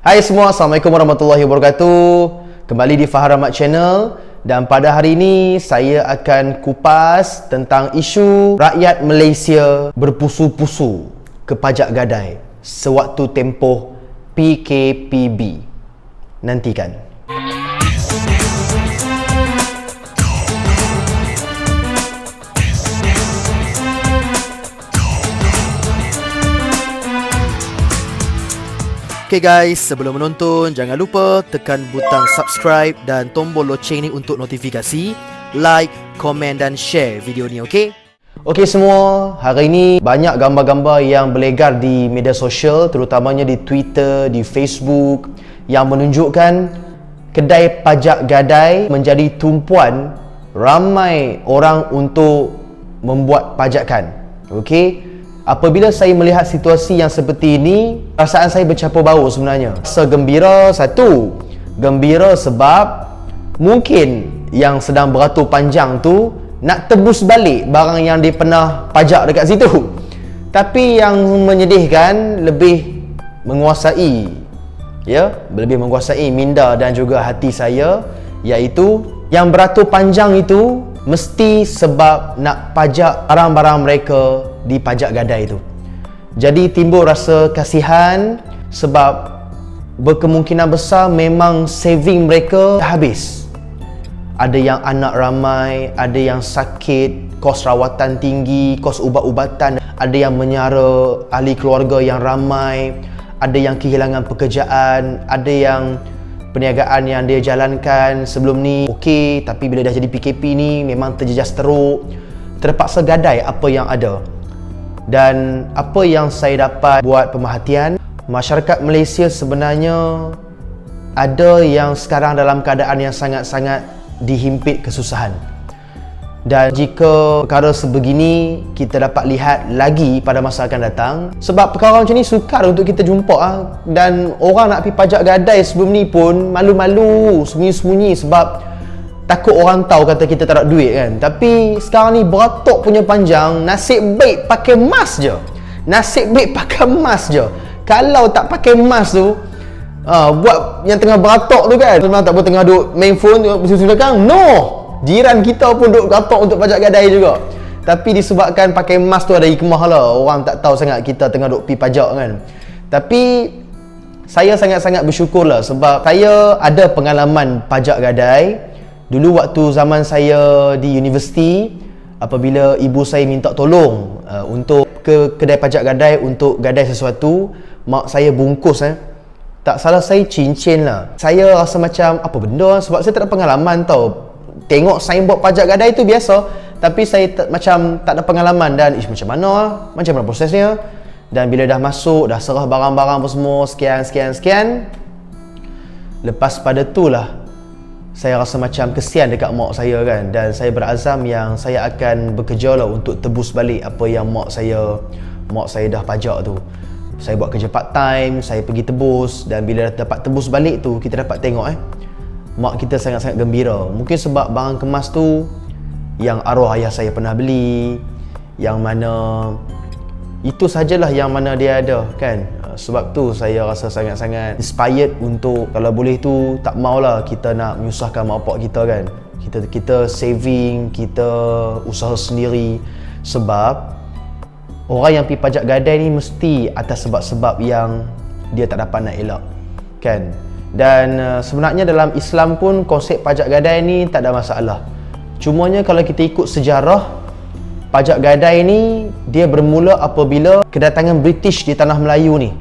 Hai semua, Assalamualaikum warahmatullahi wabarakatuh. Kembali di Fahar Ahmad Channel. Dan pada hari ini saya akan kupas tentang isu rakyat Malaysia berpusu-pusu ke pajak gadai sewaktu tempoh PKPB. Nantikan. Okay guys, sebelum menonton jangan lupa tekan butang subscribe dan tombol loceng ni untuk notifikasi, like, komen dan share video ni, okay? Okay semua, hari ini banyak gambar-gambar yang berlegar di media sosial, terutamanya di Twitter, di Facebook, yang menunjukkan kedai pajak gadai menjadi tumpuan ramai orang untuk membuat pajakan. Okay? Apabila saya melihat situasi yang seperti ini, perasaan saya bercampur bau sebenarnya. Segembira, satu, gembira sebab mungkin yang sedang beratur panjang tu nak tebus balik barang yang dia pernah pajak dekat situ. Tapi yang menyedihkan, lebih menguasai minda dan juga hati saya, iaitu yang beratur panjang itu mesti sebab nak pajak barang-barang mereka di pajak gadai itu. Jadi timbul rasa kasihan sebab berkemungkinan besar memang saving mereka dah habis. Ada yang anak ramai, ada yang sakit, kos rawatan tinggi, kos ubat-ubatan, ada yang menyara ahli keluarga yang ramai, ada yang kehilangan pekerjaan, ada yang perniagaan yang dia jalankan sebelum ni okey, tapi bila dah jadi PKP ni memang terjejas teruk, terpaksa gadai apa yang ada. Dan apa yang saya dapat buat pemerhatian, masyarakat Malaysia sebenarnya ada yang sekarang dalam keadaan yang sangat-sangat dihimpit kesusahan. Dan jika perkara sebegini kita dapat lihat lagi pada masa akan datang, sebab perkara macam ni sukar untuk kita jumpa dan orang nak pergi pajak gadai sebelum ni pun malu-malu, sembunyi-sembunyi sebab takut orang tahu kata kita tak ada duit kan. Tapi sekarang ni beratok punya panjang, nasib baik pakai mask je. Nasib baik pakai mask je. Kalau tak pakai mask tu, buat yang tengah beratok tu kan, memang tak boleh tengah duduk main phone, bersih-bersih belakang. No! Jiran kita pun duduk beratok untuk pajak gadai juga. Tapi disebabkan pakai mask tu ada hikmah lah. Orang tak tahu sangat kita tengah duduk pi pajak kan. Tapi saya sangat-sangat bersyukur lah sebab saya ada pengalaman pajak gadai. Dulu waktu zaman saya di universiti, apabila ibu saya minta tolong untuk ke kedai pajak gadai untuk gadai sesuatu, mak saya bungkus tak salah saya cincin lah. Saya rasa macam apa benda sebab saya tak ada pengalaman tau. Tengok signboard pajak gadai tu biasa, tapi saya macam tak ada pengalaman dan macam mana prosesnya. Dan bila dah masuk, dah serah barang-barang apa semua, sekian. Lepas pada tu lah saya rasa macam kesian dekat mak saya kan, dan saya berazam yang saya akan bekerja lah untuk tebus balik apa yang mak saya dah pajak tu. Saya buat kerja part time, saya pergi tebus, dan bila dapat tebus balik tu, kita dapat tengok mak kita sangat-sangat gembira. Mungkin sebab barang kemas tu yang arwah ayah saya pernah beli, yang mana itu sajalah yang mana dia ada kan. Sebab tu saya rasa sangat-sangat inspired untuk kalau boleh tu tak maulah kita nak menyusahkan mak bapak kita kan. Kita saving, kita usaha sendiri, sebab orang yang pergi pajak gadai ni mesti atas sebab-sebab yang dia tak dapat nak elak kan. Dan sebenarnya dalam Islam pun konsep pajak gadai ni tak ada masalah. Cumanya kalau kita ikut sejarah, pajak gadai ni dia bermula apabila kedatangan British di tanah Melayu ni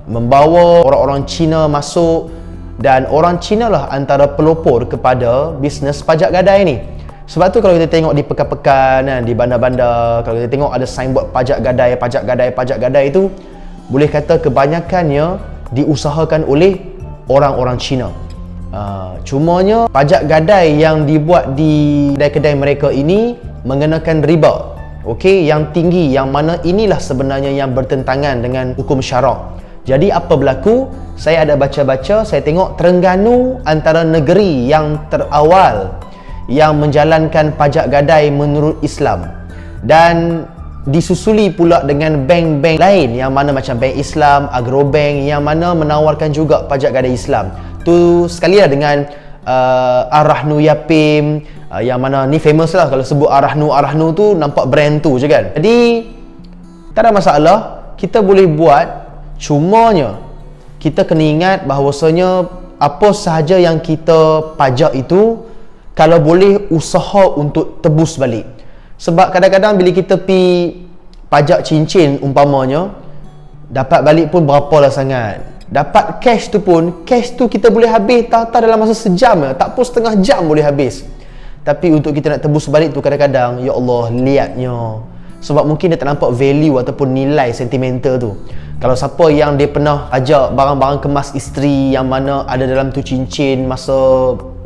membawa orang-orang Cina masuk, dan orang Cina lah antara pelopor kepada bisnes pajak gadai ni. Sebab tu kalau kita tengok di pekan-pekan, di bandar-bandar, kalau kita tengok ada signboard pajak gadai tu, boleh kata kebanyakannya diusahakan oleh orang-orang Cina. Cumanya pajak gadai yang dibuat di kedai-kedai mereka ini mengenakan riba, okey, yang tinggi, yang mana inilah sebenarnya yang bertentangan dengan hukum syarak. Jadi apa berlaku? Saya ada baca-baca, saya tengok Terengganu antara negeri yang terawal yang menjalankan pajak gadai menurut Islam. Dan disusuli pula dengan bank-bank lain yang mana macam Bank Islam, Agrobank yang mana menawarkan juga pajak gadai Islam. Tu sekali lah dengan Ar-Rahnu Yapim, yang mana ni famous lah kalau sebut Ar-Rahnu tu nampak brand tu je kan. Jadi tak ada masalah, kita boleh buat, cumanya kita kena ingat bahawasanya apa sahaja yang kita pajak itu kalau boleh usaha untuk tebus balik. Sebab kadang-kadang bila kita pi pajak cincin umpamanya, dapat balik pun berapa lah sangat. Dapat cash tu pun, cash tu kita boleh habis tak dalam masa sejam je, tak pun setengah jam boleh habis. Tapi untuk kita nak tebus balik tu kadang-kadang, ya Allah, liatnya. Sebab mungkin dia tak nampak value ataupun nilai sentimental tu. Kalau siapa yang dia pernah ajak barang-barang kemas isteri yang mana ada dalam tu cincin masa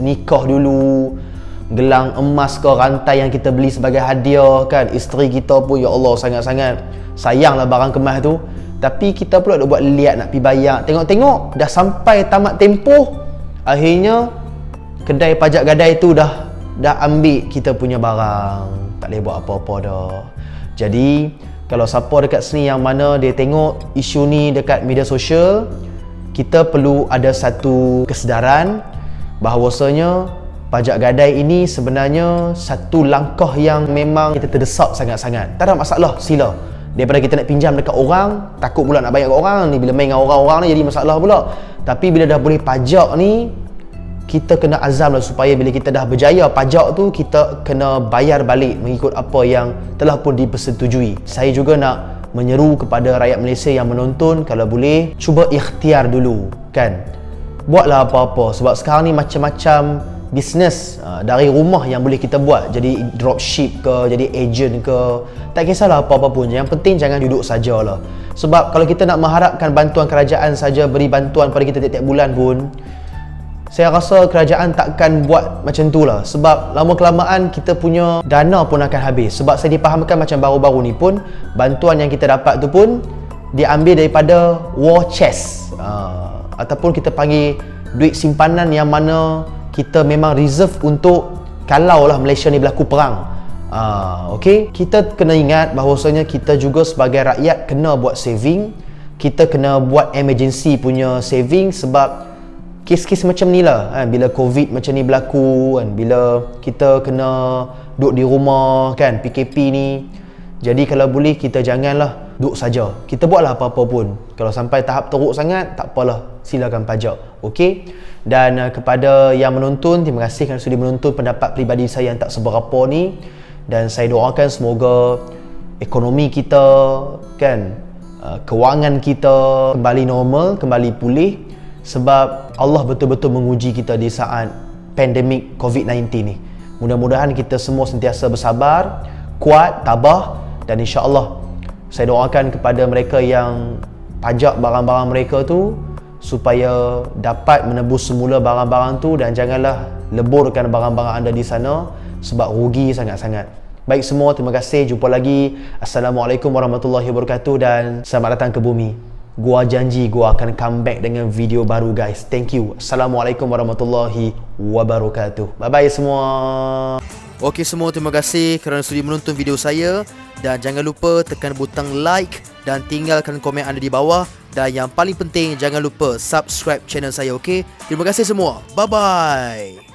nikah dulu, gelang emas ke, rantai yang kita beli sebagai hadiah kan, isteri kita pun ya Allah sangat-sangat sayanglah barang kemas tu. Tapi kita pula dah buat liat nak pi bayar, tengok-tengok dah sampai tamat tempoh, akhirnya kedai pajak gadai tu dah ambil kita punya barang, tak boleh buat apa-apa dah. Jadi kalau siapa dekat sini yang mana dia tengok isu ni dekat media sosial, kita perlu ada satu kesedaran bahawasanya pajak gadai ini sebenarnya satu langkah yang memang kita terdesak sangat-sangat. Tak ada masalah, sila. Daripada kita nak pinjam dekat orang, takut pula nak bayar kat orang ni, bila main dengan orang-orang ni jadi masalah pula. Tapi bila dah boleh pajak ni, kita kena azam lah supaya bila kita dah berjaya pajak tu, kita kena bayar balik mengikut apa yang telah pun dipersetujui. Saya juga nak menyeru kepada rakyat Malaysia yang menonton, kalau boleh cuba ikhtiar dulu kan. Buatlah apa-apa, sebab sekarang ni macam-macam bisnes dari rumah yang boleh kita buat. Jadi dropship ke, jadi agent ke, tak kisahlah apa-apa pun. Yang penting jangan duduk sajalah. Sebab kalau kita nak mengharapkan bantuan kerajaan saja beri bantuan pada kita tiap-tiap bulan pun, saya rasa kerajaan takkan buat macam tu lah. Sebab lama-kelamaan kita punya dana pun akan habis. Sebab saya dipahamkan macam baru-baru ni pun, bantuan yang kita dapat tu pun diambil daripada war chest, ataupun kita panggil duit simpanan yang mana kita memang reserve untuk kalau lah Malaysia ni berlaku perang. Okay? Kita kena ingat bahawasanya kita juga sebagai rakyat kena buat saving. Kita kena buat emergency punya saving, sebab kes-kes macam ni lah kan, bila COVID macam ni berlaku kan, bila kita kena duduk di rumah kan, PKP ni. Jadi kalau boleh kita janganlah duduk saja, kita buatlah apa-apa pun. Kalau sampai tahap teruk sangat, tak apalah, silakan pajak. Okey. Dan kepada yang menonton, terima kasih kerana sudi menonton pendapat peribadi saya yang tak seberapa ni. Dan saya doakan semoga ekonomi kita kan, kewangan kita kembali normal, kembali pulih. Sebab Allah betul-betul menguji kita di saat pandemik COVID-19 ni. Mudah-mudahan kita semua sentiasa bersabar, kuat, tabah. Dan insya-Allah saya doakan kepada mereka yang pajak barang-barang mereka tu supaya dapat menebus semula barang-barang tu, dan janganlah leburkan barang-barang anda di sana sebab rugi sangat-sangat. Baik semua, terima kasih. Jumpa lagi. Assalamualaikum warahmatullahi wabarakatuh dan selamat datang ke bumi. Gua janji gua akan come back dengan video baru guys. Thank you. Assalamualaikum warahmatullahi wabarakatuh. Bye bye semua. Okey semua, terima kasih kerana sudi menonton video saya. Dan jangan lupa tekan butang like dan tinggalkan komen anda di bawah. Dan yang paling penting, jangan lupa subscribe channel saya, okey? Terima kasih semua. Bye-bye.